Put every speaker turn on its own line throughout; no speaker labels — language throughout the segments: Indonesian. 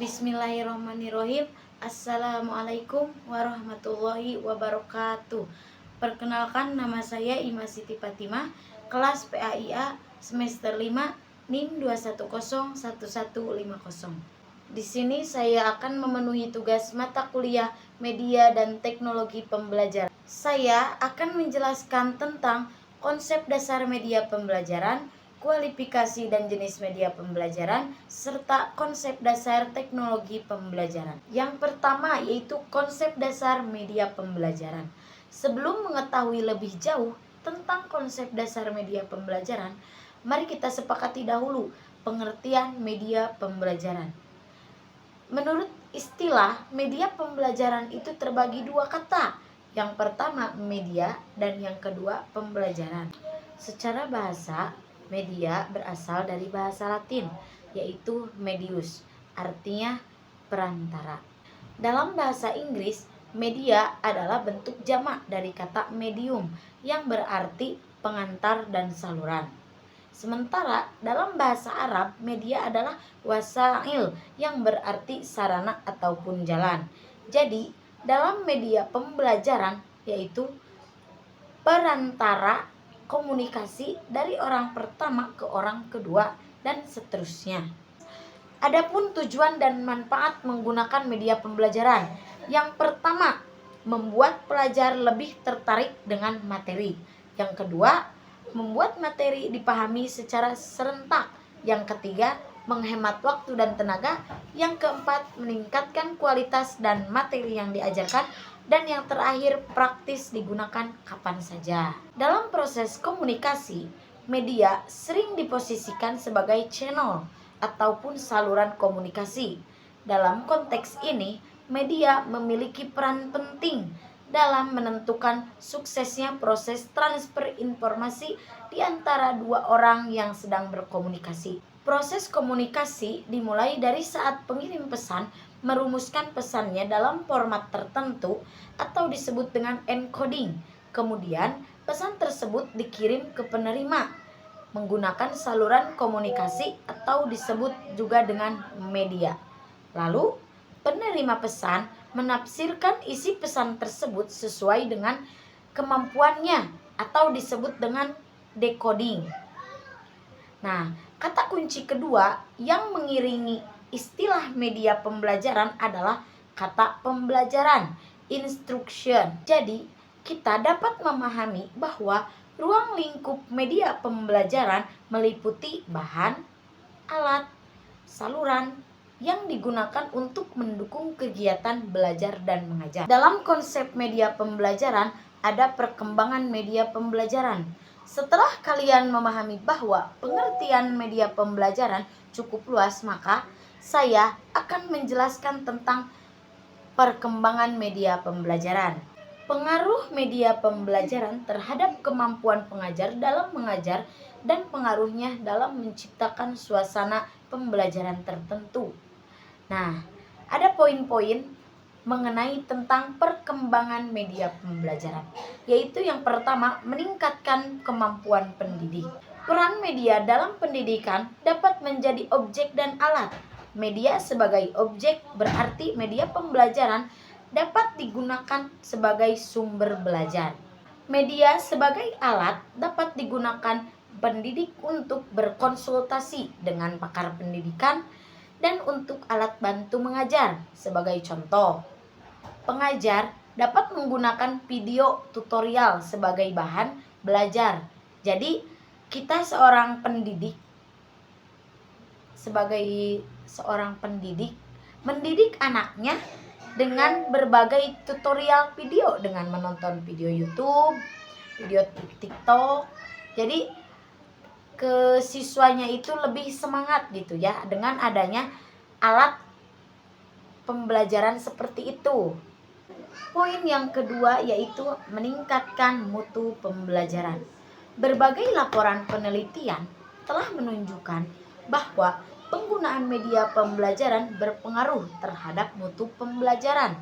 Bismillahirrahmanirrahim. Assalamualaikum warahmatullahi wabarakatuh. Perkenalkan, nama saya Ima Siti Fatimah, kelas PAIA semester 5 NIM 2101150. Di sini saya akan memenuhi tugas mata kuliah Media dan Teknologi Pembelajaran. Saya akan menjelaskan tentang konsep dasar media pembelajaran, kualifikasi dan jenis media pembelajaran, serta konsep dasar teknologi pembelajaran. Yang pertama yaitu konsep dasar media pembelajaran. Sebelum mengetahui lebih jauh tentang konsep dasar media pembelajaran, mari kita sepakati dahulu pengertian media pembelajaran. Menurut istilah, media pembelajaran itu terbagi dua kata. Yang pertama media dan yang kedua pembelajaran. Secara bahasa, media berasal dari bahasa Latin, yaitu medius, artinya perantara. Dalam bahasa Inggris, media adalah bentuk jamak dari kata medium yang berarti pengantar dan saluran. Sementara dalam bahasa Arab, media adalah wasail yang berarti sarana ataupun jalan. Jadi, dalam media pembelajaran yaitu perantara komunikasi dari orang pertama ke orang kedua dan seterusnya. Adapun tujuan dan manfaat menggunakan media pembelajaran. Yang pertama, membuat pelajar lebih tertarik dengan materi. Yang kedua, membuat materi dipahami secara serentak. Yang ketiga, menghemat waktu dan tenaga. Yang keempat, meningkatkan kualitas dan materi yang diajarkan. Dan yang terakhir, praktis digunakan kapan saja. Dalam proses komunikasi, media sering diposisikan sebagai channel ataupun saluran komunikasi. Dalam konteks ini, media memiliki peran penting dalam menentukan suksesnya proses transfer informasi di antara dua orang yang sedang berkomunikasi. Proses komunikasi dimulai dari saat pengirim pesan merumuskan pesannya dalam format tertentu atau disebut dengan encoding. Kemudian, pesan tersebut dikirim ke penerima menggunakan saluran komunikasi atau disebut juga dengan media. Lalu, penerima pesan menafsirkan isi pesan tersebut sesuai dengan kemampuannya atau disebut dengan decoding. Nah, kata kunci kedua yang mengiringi istilah media pembelajaran adalah kata pembelajaran, instruction. Jadi, kita dapat memahami bahwa ruang lingkup media pembelajaran meliputi bahan, alat, saluran yang digunakan untuk mendukung kegiatan belajar dan mengajar. Dalam konsep media pembelajaran ada perkembangan media pembelajaran. Setelah kalian memahami bahwa pengertian media pembelajaran cukup luas, maka saya akan menjelaskan tentang perkembangan media pembelajaran. Pengaruh media pembelajaran terhadap kemampuan pengajar dalam mengajar dan pengaruhnya dalam menciptakan suasana pembelajaran tertentu. Nah, ada poin-poin mengenai tentang perkembangan media pembelajaran, yaitu yang pertama, meningkatkan kemampuan pendidik. Peran media dalam pendidikan dapat menjadi objek dan alat. Media sebagai objek berarti media pembelajaran dapat digunakan sebagai sumber belajar. Media sebagai alat dapat digunakan pendidik untuk berkonsultasi dengan pakar pendidikan dan untuk alat bantu mengajar. Sebagai contoh, pengajar dapat menggunakan video tutorial sebagai bahan belajar. Jadi, kita sebagai seorang pendidik mendidik anaknya dengan berbagai tutorial video, dengan menonton video YouTube, video TikTok. Jadi ke siswanya itu lebih semangat gitu ya dengan adanya alat pembelajaran seperti itu. Poin yang kedua yaitu meningkatkan mutu pembelajaran. Berbagai laporan penelitian telah menunjukkan bahwa penggunaan media pembelajaran berpengaruh terhadap mutu pembelajaran.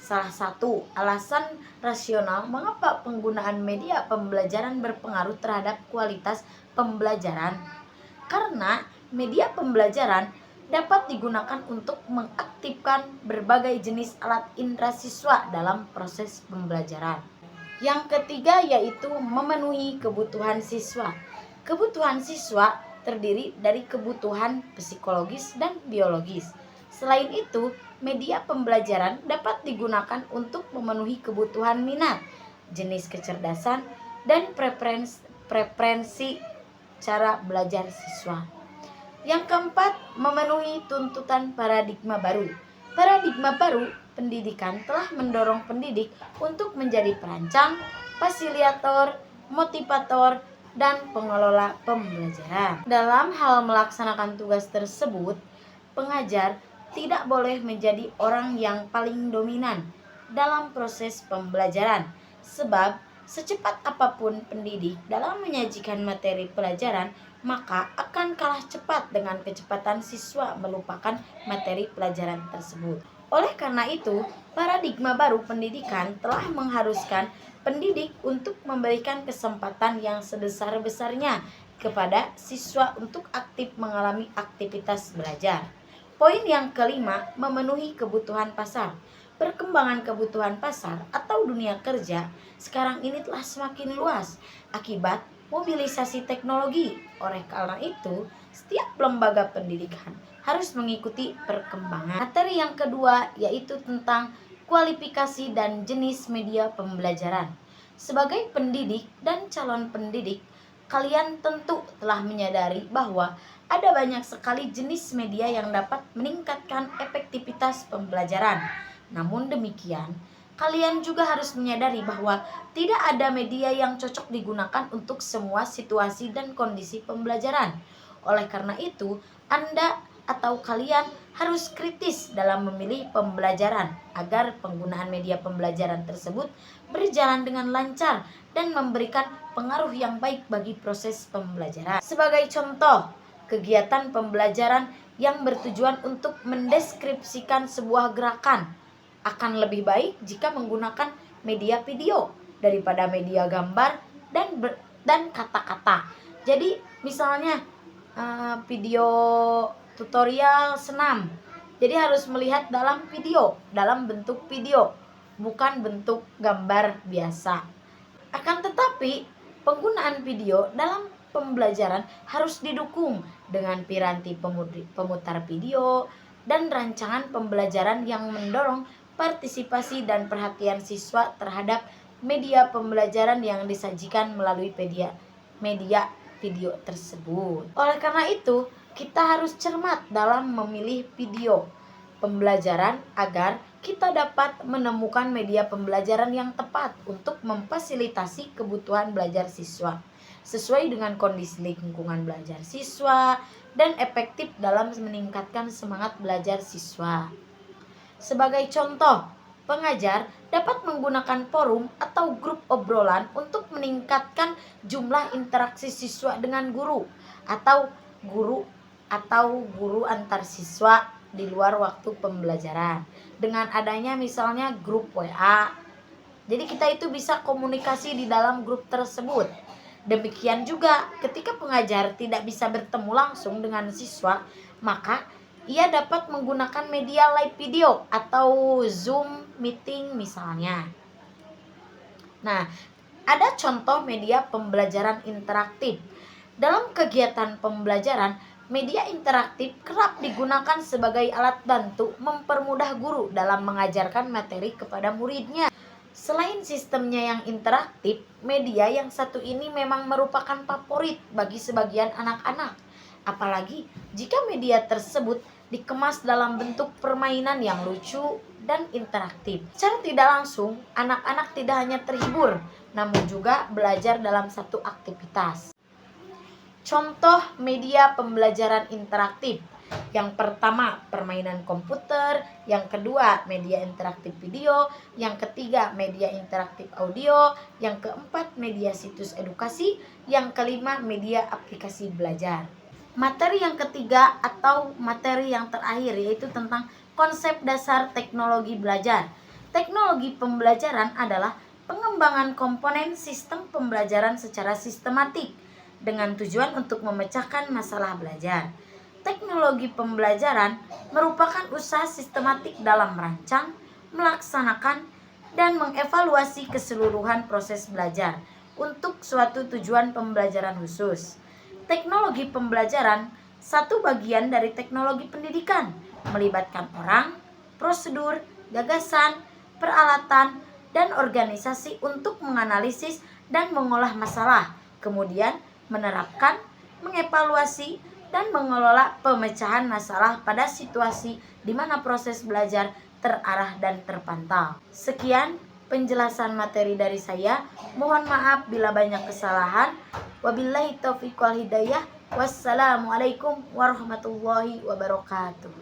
Salah satu alasan rasional mengapa penggunaan media pembelajaran berpengaruh terhadap kualitas pembelajaran, karena media pembelajaran dapat digunakan untuk mengaktifkan berbagai jenis alat indera siswa dalam proses pembelajaran. Yang ketiga yaitu memenuhi kebutuhan siswa. Kebutuhan siswa terdiri dari kebutuhan psikologis dan biologis. Selain itu, media pembelajaran dapat digunakan untuk memenuhi kebutuhan minat, jenis kecerdasan, dan preferensi cara belajar siswa. Yang keempat, memenuhi tuntutan paradigma baru. Paradigma baru pendidikan telah mendorong pendidik untuk menjadi perancang, fasilitator, motivator, dan pengelola pembelajaran. Dalam hal melaksanakan tugas tersebut, pengajar tidak boleh menjadi orang yang paling dominan dalam proses pembelajaran, sebab secepat apapun pendidik dalam menyajikan materi pelajaran, maka akan kalah cepat dengan kecepatan siswa melupakan materi pelajaran tersebut. Oleh karena itu, paradigma baru pendidikan telah mengharuskan pendidik untuk memberikan kesempatan yang sebesar-besarnya kepada siswa untuk aktif mengalami aktivitas belajar. Poin yang kelima, memenuhi kebutuhan pasar. Perkembangan kebutuhan pasar atau dunia kerja sekarang ini telah semakin luas akibat mobilisasi teknologi. Oleh karena itu, setiap lembaga pendidikan harus mengikuti perkembangan. Materi yang kedua yaitu tentang kualifikasi dan jenis media pembelajaran. Sebagai pendidik dan calon pendidik, kalian tentu telah menyadari bahwa ada banyak sekali jenis media yang dapat meningkatkan efektivitas pembelajaran. Namun demikian, kalian juga harus menyadari bahwa tidak ada media yang cocok digunakan untuk semua situasi dan kondisi pembelajaran. Oleh karena itu, Anda atau kalian harus kritis dalam memilih pembelajaran agar penggunaan media pembelajaran tersebut berjalan dengan lancar dan memberikan pengaruh yang baik bagi proses pembelajaran. Sebagai contoh, kegiatan pembelajaran yang bertujuan untuk mendeskripsikan sebuah gerakan akan lebih baik jika menggunakan media video daripada media gambar dan kata-kata. Jadi misalnya video tutorial senam, jadi harus melihat dalam bentuk video, bukan bentuk gambar biasa. Akan tetapi penggunaan video dalam pembelajaran harus didukung dengan piranti pemutar video dan rancangan pembelajaran yang mendorong partisipasi dan perhatian siswa terhadap media pembelajaran yang disajikan melalui media video tersebut. Oleh karena itu, kita harus cermat dalam memilih video pembelajaran agar kita dapat menemukan media pembelajaran yang tepat untuk memfasilitasi kebutuhan belajar siswa sesuai dengan kondisi lingkungan belajar siswa dan efektif dalam meningkatkan semangat belajar siswa. Sebagai contoh, pengajar dapat menggunakan forum atau grup obrolan untuk meningkatkan jumlah interaksi siswa dengan guru atau guru antar siswa di luar waktu pembelajaran. Dengan adanya misalnya grup WA. Jadi kita itu bisa komunikasi di dalam grup tersebut. Demikian juga ketika pengajar tidak bisa bertemu langsung dengan siswa, maka ia dapat menggunakan media live video atau Zoom meeting misalnya. Nah, ada contoh media pembelajaran interaktif. Dalam kegiatan pembelajaran, media interaktif kerap digunakan sebagai alat bantu mempermudah guru dalam mengajarkan materi kepada muridnya. Selain sistemnya yang interaktif, media yang satu ini memang merupakan favorit bagi sebagian anak-anak. Apalagi jika media tersebut dikemas dalam bentuk permainan yang lucu dan interaktif. Secara tidak langsung, anak-anak tidak hanya terhibur, namun juga belajar dalam satu aktivitas. Contoh media pembelajaran interaktif. Yang pertama, permainan komputer. Yang kedua, media interaktif video. Yang ketiga, media interaktif audio. Yang keempat, media situs edukasi. Yang kelima, media aplikasi belajar. Materi yang ketiga atau materi yang terakhir yaitu tentang konsep dasar teknologi belajar. Teknologi pembelajaran adalah pengembangan komponen sistem pembelajaran secara sistematik dengan tujuan untuk memecahkan masalah belajar. Teknologi pembelajaran merupakan usaha sistematik dalam merancang, melaksanakan, dan mengevaluasi keseluruhan proses belajar untuk suatu tujuan pembelajaran khusus. Teknologi pembelajaran satu bagian dari teknologi pendidikan, melibatkan orang, prosedur, gagasan, peralatan, dan organisasi untuk menganalisis dan mengolah masalah, kemudian menerapkan, mengevaluasi, dan mengelola pemecahan masalah pada situasi di mana proses belajar terarah dan terpantau. Sekian penjelasan materi dari saya. Mohon maaf bila banyak kesalahan. Wabillahi taufiq wal hidayah. Wassalamualaikum warahmatullahi wabarakatuh.